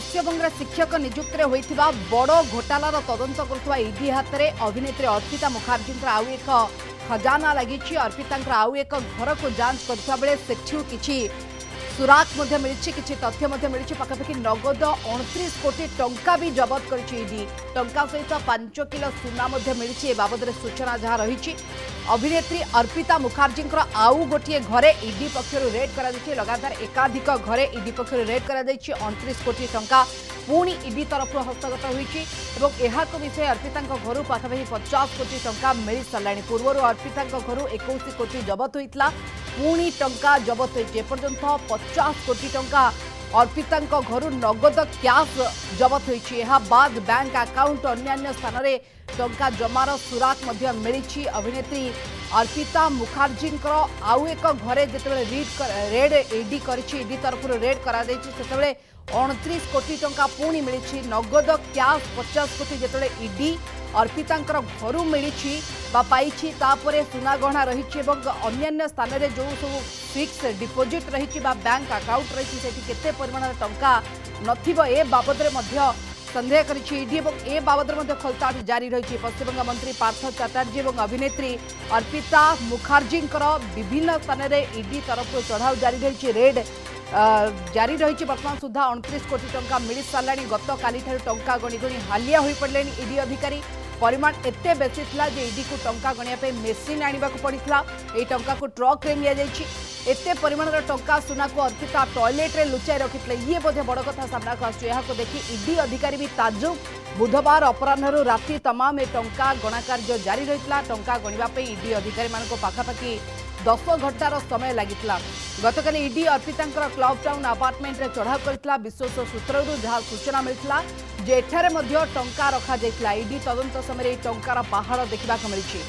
पश्चिमबंग शिक्षक नियुक्ति होता बड़ घोटालार तदंत करुवा ईडी हाथ में अभिनेत्री अर्पिता मुखर्जी आउ एक खजाना लगी। अर्पिता आउ एक घर को जांच करुवा बेले सेठू किछि सुराक मिली किछि तथ्य मिली पाखापाखि नगद 29 कोटी टंका भी जबत करिछि ईडी। टंका सहित 5 किलो सुना मिली बाबद सूचना जहाँ रही। अभिनेत्री अर्पिता मुखर्जी आउ गोटे घरे ईडी पक्षर रेड कर लगातार एकाधिक घरे ईडी पक्षर रेड कर 29 कोटी टंका पुणी ईडी तरफ हस्तगत होती विषय अर्पिता घर पाखापाखि 50 कोटी टंका मिल सारा। पूर्व अर्पिता घर 21 कोटी जबत होता पुणी टंका जबत होपर्यंत 50 कोटी टंका अर्पिता घर नगद कैश जबत होती। बाद बैंक अकाउंट अन्य स्थान में टंका जमार सुराक मिली। अभिनेत्री अर्पिता मुखर्जी आउ एक घरे जिते रेड ईडी करी तरफ रेड कर 29 कोटी टंका पुणी मिली। नगद कैश 50 कोटी जिते ईडी अर्पिता घर मिली पाई सुना गहना रही अन्य स्थान में जो सब फिक्स डिपोजिट रही बैंक अकाउंट रही केते परिमाण टंका नथिबो ए बाबद संदेह करिछि ईडी ए बाबद खोलताड़ जारी रही। पश्चिमबंग मंत्री पार्थ चैटर्जी और अभिनेत्री अर्पिता मुखर्जी विभिन्न स्थान में ईडी तरफ चढ़ाऊ जारी रही। रेड जारी रही। वर्तमान सुधा 29 कोटी टंका मिल सारा। गत काली टंका गणी गणी हालिया हो पड़े ईडी अधिकारी। परिमाण एते बेसी थिला जे ईडी को टंका गणिया पे मेसीन आनिबा को पड़िथिला। ए टंका को ट्रक रे लिया जायछि। एते परिमाणर टंका सुना को अर्पिता टॉयलेट रे लुचाई रखिथिले। ये बोधे बड़ कथा सामना को आछि। एहा को देखि ईडी अधिकारी भी ताज्जुब। बुधवार अपराह्नरु राति तमाम ए टंका गणा कार्य जारी रहितला। टंका गणिबा पे ईडी अधिकारी मानको पाखापाखि 10 घंटार समय लगितला। गतकाली ED Arpita club town apartment रे चढ़ाऊ करथिला। विश्वास सूत्ररू जहाँ सूचना मिलता जे एठारे मध्य टंका रखा जायतिला। ईडी तदंत समय टंकार पहाड़ देखा मिली।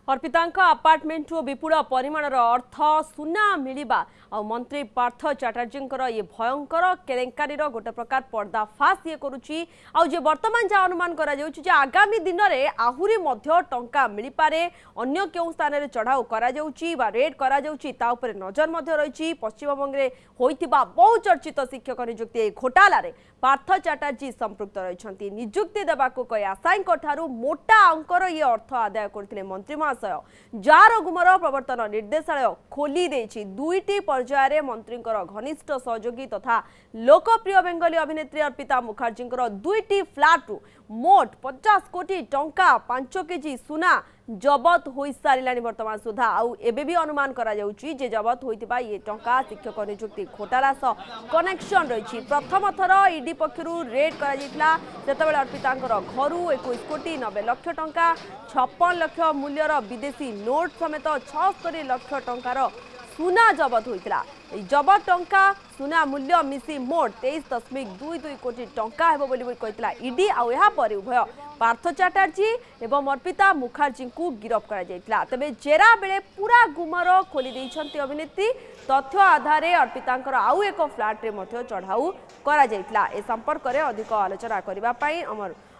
अर्पिता अपार्टमेंट विपुल परिमाणर अर्थ सुना मिलिबा आ मंत्री पार्थ चैटर्जी ये भयंकर केलेंकारीर गोटे प्रकार पर्दाफाश ये करुच्ची। जे वर्तमान जहाँ अनुमान करा जाउछि जे आगामी दिन में आहुरी मध्य टंका मिल पारे। अन्य केउ स्थान में चढ़ाऊ करा जाउछि बा रेड करा जाउछि ता उपरे नजर मध्य रही। पश्चिमबंग में होइतिबा बहुचर्चित शिक्षक नियुक्ति घोटाला रे पार्थ चैटर्जी संपृक्त रही। नियुक्ति देबाको कई आशायी ठारू मोटा अंकर ये अर्थ आदाय करथिले मंत्री महाशय। जार गुमर प्रवर्तन निर्देशालय खोली देछि। दुईटी पर्यायर मंत्री घनिष्ठ सहयोगी तथा लोकप्रिय बेंगली अभिनेत्री अर्पिता मुखर्जी दुईटी फ्लैट रु मोट 50 कोटी टंका 5 केजी सुना जबत हो सारा। वर्तमान सुधा आउ एबे भी अनुमान करा जाउछि जे जबत होइतिबा ये टंका शिक्षक नियुक्ति घोटाला सह कनेक्शन रही। प्रथम थर ईडी पक्षरु रेड करा जायतिला सेतबेले अर्पिता घरु 21 कोटी 90 लाख टंका 56 लाख मूल्यर विदेशी नोट समेत 76 लाख टंकार सुना जबत होइतिला। जबत टंका सुना मूल्य मिसी मोट 23.22 कोटी टंका हेबो बोली कहितला ईडी। आ एहा पर उभय पार्थ चैटर्जी एवं अर्पिता मुखर्जी को गिरफ्त करा जायतिला। तबे जेरा बेले पूरा गुमर खोली दैछंती अभिनेत्री। तथ्य आधार अर्पिता आउ एक फ्लैट रे मध्य चढ़ाऊ करा जायतिला। ए संपर्क में अधिक आलोचना करबा पई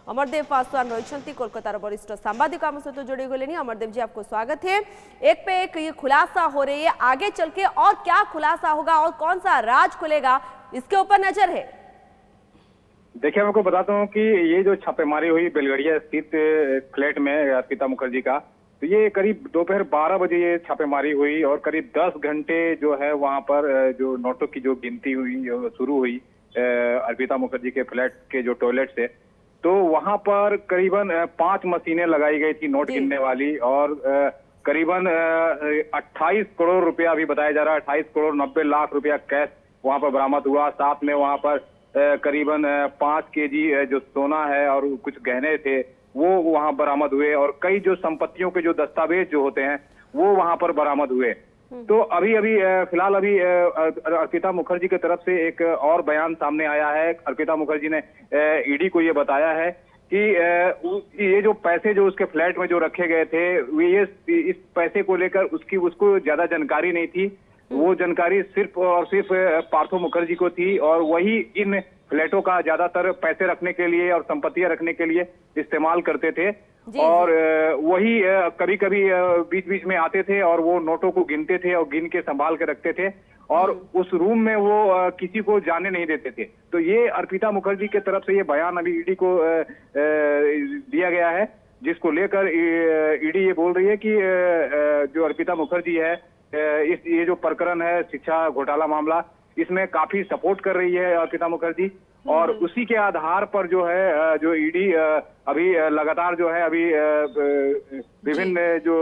अमरदेव पासवान रही कोलकाता वरिष्ठ सांबादिक आम सहित जोड़े गए। अमरदेव जी आपको स्वागत है। एक पे एक ये खुलासा हो रही है, आगे चल के और क्या खुलासा होगा और कौन सा राज खुलेगा इसके ऊपर नजर है। देखिए मैं आपको बताता हूँ कि ये जो छापेमारी हुई बेलगड़िया स्थित फ्लैट में अर्पिता मुखर्जी का, तो ये करीब दोपहर 12 बजे ये छापेमारी हुई और करीब 10 घंटे जो है वहां पर जो नोटों की जो गिनती हुई शुरू हुई अर्पिता मुखर्जी के फ्लैट के जो टॉयलेट से। तो वहां पर करीबन 5 मशीनें लगाई गई थी नोट गिनने वाली और करीबन 28 करोड़ रुपया भी बताया जा रहा है। 28 करोड़ 90 लाख रुपया कैश वहां पर बरामद हुआ। साथ में वहां पर करीबन 5 केजी जो सोना है और कुछ गहने थे वो वहां बरामद हुए और कई जो संपत्तियों के जो दस्तावेज जो होते हैं वो वहां पर बरामद हुए। तो अभी फिलहाल अर्पिता मुखर्जी की तरफ से एक और बयान सामने आया है। अर्पिता मुखर्जी ने ईडी को ये बताया है कि ये जो पैसे जो उसके फ्लैट में जो रखे गए थे ये इस पैसे को लेकर उसको ज्यादा जानकारी नहीं थी। वो जानकारी सिर्फ और सिर्फ पार्थो मुखर्जी को थी और वही इन फ्लैटों का ज्यादातर पैसे रखने के लिए और संपत्तियां रखने के लिए इस्तेमाल करते थे। और वही कभी कभी बीच बीच में आते थे और वो नोटों को गिनते थे और गिन के संभाल के रखते थे और उस रूम में वो किसी को जाने नहीं देते थे। तो ये अर्पिता मुखर्जी की तरफ से ये बयान अभी ईडी को दिया गया है, जिसको लेकर ईडी ये बोल रही है कि जो अर्पिता मुखर्जी है ये जो प्रकरण है शिक्षा घोटाला मामला, इसमें काफी सपोर्ट कर रही है अर्पिता मुखर्जी। और उसी के आधार पर जो है जो ईडी अभी लगातार जो है अभी विभिन्न जो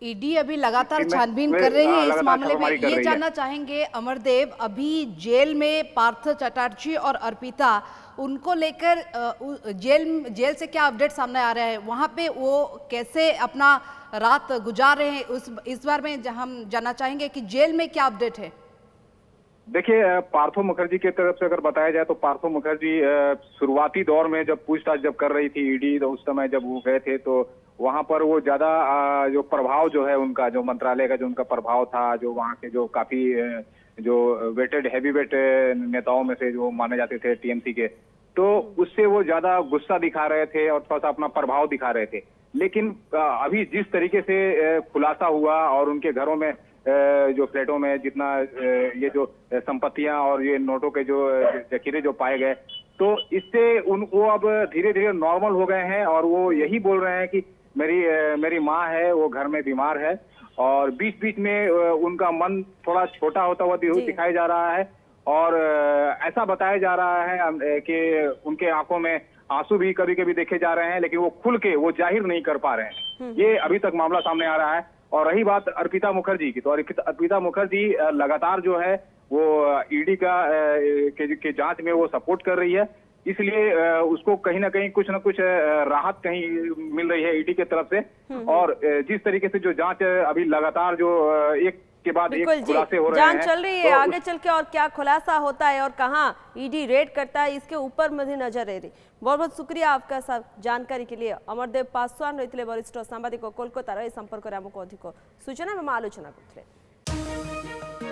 ईडी अभी लगातार छानबीन कर रही है इस मामले में। ये जानना चाहेंगे अमरदेव, अभी जेल में पार्थ चटर्जी और अर्पिता, उनको लेकर जेल से क्या अपडेट सामने आ रहा है, वहां पे वो कैसे अपना रात गुजार रहे हैं, इस बार में हम जानना चाहेंगे कि जेल में क्या अपडेट है। देखिए, पार्थो मुखर्जी की तरफ से अगर बताया जाए तो पार्थो मुखर्जी शुरुआती दौर में जब पूछताछ जब कर रही थी ईडी, तो उस समय जब वो गए थे तो वहां पर वो ज्यादा जो प्रभाव जो है उनका, जो मंत्रालय का जो उनका प्रभाव था, जो वहां के जो काफी जो वेटेड हैवी वेट नेताओं में से जो माने जाते थे टीएमसी के, तो उससे वो ज्यादा गुस्सा दिखा रहे थे और थोड़ा सा अपना प्रभाव दिखा रहे थे। लेकिन अभी जिस तरीके से खुलासा हुआ और उनके घरों में जो फ्लैटों में जितना ये जो संपत्तियां और ये नोटों के जो जखीरे जो पाए गए, तो इससे वो अब धीरे धीरे नॉर्मल हो गए हैं और वो यही बोल रहे हैं कि मेरी माँ है, वो घर में बीमार है और बीच बीच में उनका मन थोड़ा छोटा होता हुआ दिखाई जा रहा है और ऐसा बताया जा रहा है कि उनके आंखों में आंसू भी कभी कभी देखे जा रहे हैं, लेकिन वो खुल के वो जाहिर नहीं कर पा रहे हैं। ये अभी तक मामला सामने आ रहा है। और रही बात अर्पिता मुखर्जी की, तो अर्पिता मुखर्जी लगातार जो है वो ईडी के जांच में वो सपोर्ट कर रही है, इसलिए उसको कहीं ना कहीं कुछ ना कुछ राहत कहीं मिल रही है ईडी की तरफ से। और जिस तरीके से जो जांच अभी लगातार जो एक के बाद एक खुलासे हो रहे हैं, जांच चल रही है, तो आगे चल के और क्या खुलासा होता है और कहां ईडी रेड करता है, इसके ऊपर मुझे नजर रही। बहुत बहुत शुक्रिया आपका सब जानकारी के लिए। अमरदेव पासवान रही वरिष्ठ सांबादिक कोलकाता संपर्क में आमको अधिक सूचना में आलोचना करते।